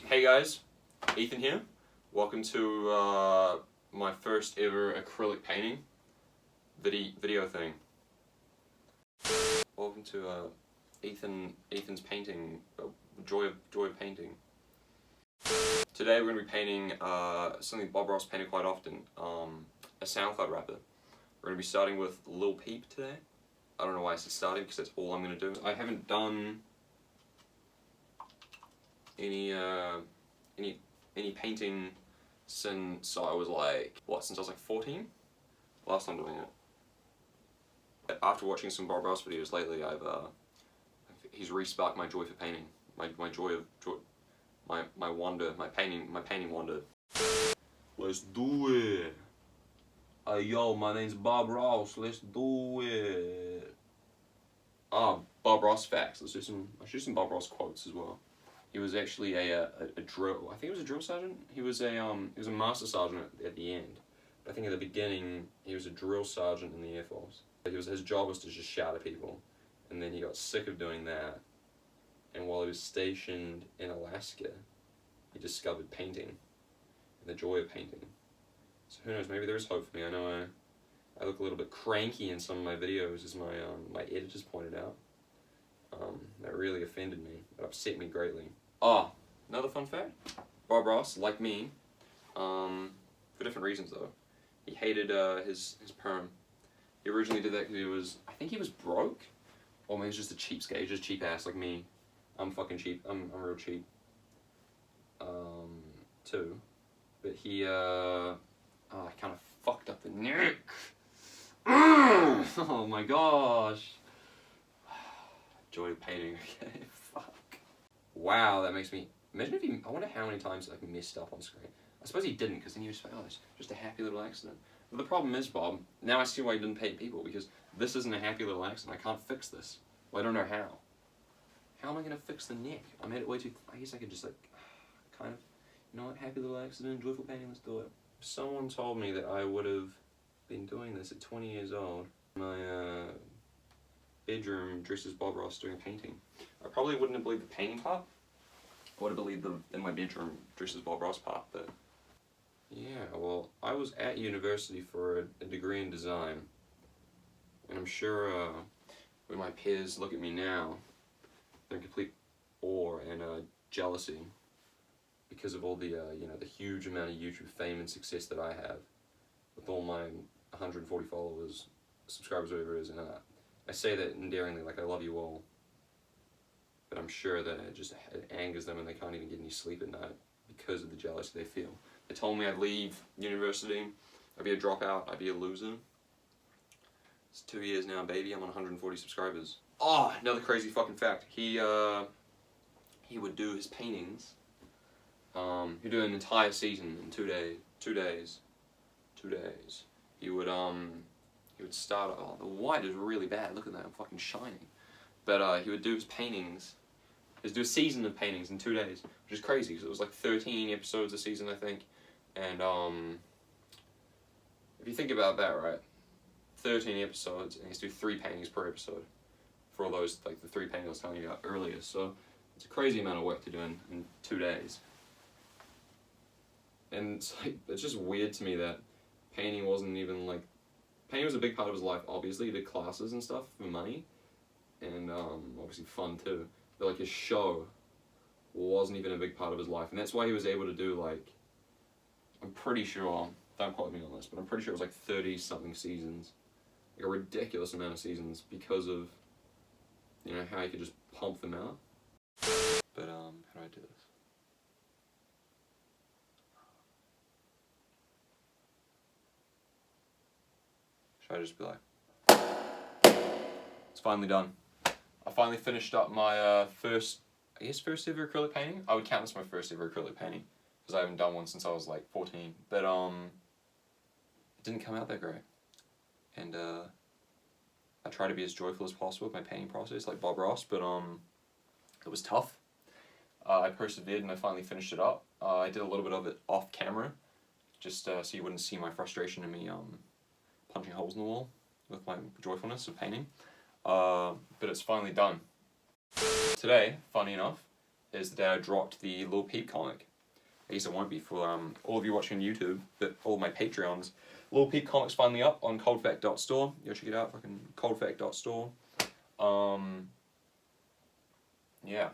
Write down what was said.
Hey guys, Ethan here. Welcome to my first ever acrylic painting video thing. Welcome to Ethan's painting, joy of painting. Today we're going to be painting something Bob Ross painted quite often, a SoundCloud rapper. We're going to be starting with Lil Peep today. I don't know why I said starting, because that's all I'm going to do. I haven't done any painting since I was like, since I was like 14? Last time doing it. After watching some Bob Ross videos lately, he's re-sparked my joy for painting. My joy, my wonder, my painting wonder. Let's do it! Hey yo, my name's Bob Ross, let's do it! Bob Ross facts. Let's do some Bob Ross quotes as well. He was actually a drill. I think he was a drill sergeant. He was a master sergeant at the end. But I think at the beginning he was a drill sergeant in the Air Force. His job was to just shout at people, and then he got sick of doing that. And while he was stationed in Alaska, he discovered painting and the joy of painting. So who knows? Maybe there is hope for me. I know I look a little bit cranky in some of my videos, as my editors pointed out. That really offended me. It upset me greatly. Another fun fact. Bob Ross, like me, for different reasons though, he hated his perm. He originally did that because I think he was broke, or maybe he's just a cheapskate. He's just cheap ass like me. I'm fucking cheap. I'm real cheap. Too. But he I kind of fucked up the neck. Oh my gosh. Joy of painting. Okay. Fuck. Wow, that makes me. Imagine if he. I wonder how many times he messed up on screen. I suppose he didn't, because then he was like, oh, it's just a happy little accident. But the problem is, Bob, now I see why you didn't paint people, because this isn't a happy little accident. I can't fix this. Well, I don't know how. How am I going to fix the neck? I made it way too... I guess I could just, like, kind of... You know what? Happy little accident, joyful painting, let's do it. Someone told me that I would have been doing this at 20 years old. My bedroom dressed as Bob Ross doing a painting. I probably wouldn't have believed the painting part. I would have believed the in my bedroom dressed as Bob Ross part, but... Yeah, well, I was at university for a degree in design. And I'm sure when my peers look at me now, they're in complete awe and jealousy because of all the the huge amount of YouTube fame and success that I have with all my 140 followers, subscribers, whatever it is, and I say that endearingly, like I love you all, but I'm sure that it angers them and they can't even get any sleep at night because of the jealousy they feel. They told me I'd leave university, I'd be a dropout, I'd be a loser. It's 2 years now, baby. I'm on 140 subscribers. Another crazy fucking fact. He would do his paintings. He'd do an entire season in 2 days. 2 days. 2 days. He would start. Oh, the white is really bad. Look at that. I'm fucking shining. But he would do his paintings. He'd do a season of paintings in 2 days, which is crazy because it was like 13 episodes a season, I think. And if you think about that, right? 13 episodes, and he has to do 3 paintings per episode for all those, like the 3 paintings I was telling you about earlier. So it's a crazy amount of work to do in 2 days. And it's like, it's just weird to me that painting wasn't even like, painting was a big part of his life. Obviously, he did classes and stuff for money, and obviously fun too. But like his show wasn't even a big part of his life, and that's why he was able to do, like, I'm pretty sure, don't quote me on this, but I'm pretty sure it was like 30-something seasons, like a ridiculous amount of seasons, because of, how he could just pump them out. But how do I do this? Should I just be like, it's finally done. I finally finished up my first ever acrylic painting. I would count this my first ever acrylic painting, because I haven't done one since I was like 14. But it didn't come out that great. And I try to be as joyful as possible with my painting process, like Bob Ross, but it was tough. I persevered and I finally finished it up. I did a little bit of it off camera, just so you wouldn't see my frustration in me punching holes in the wall with my joyfulness of painting. But it's finally done. Today, funny enough, is the day I dropped the Lil Peep comic. I guess it won't be for all of you watching on YouTube, but all my Patreons. Lil Peep comic's finally up on COLDFACT.store. Go check it out, fucking COLDFACT.store. Yeah.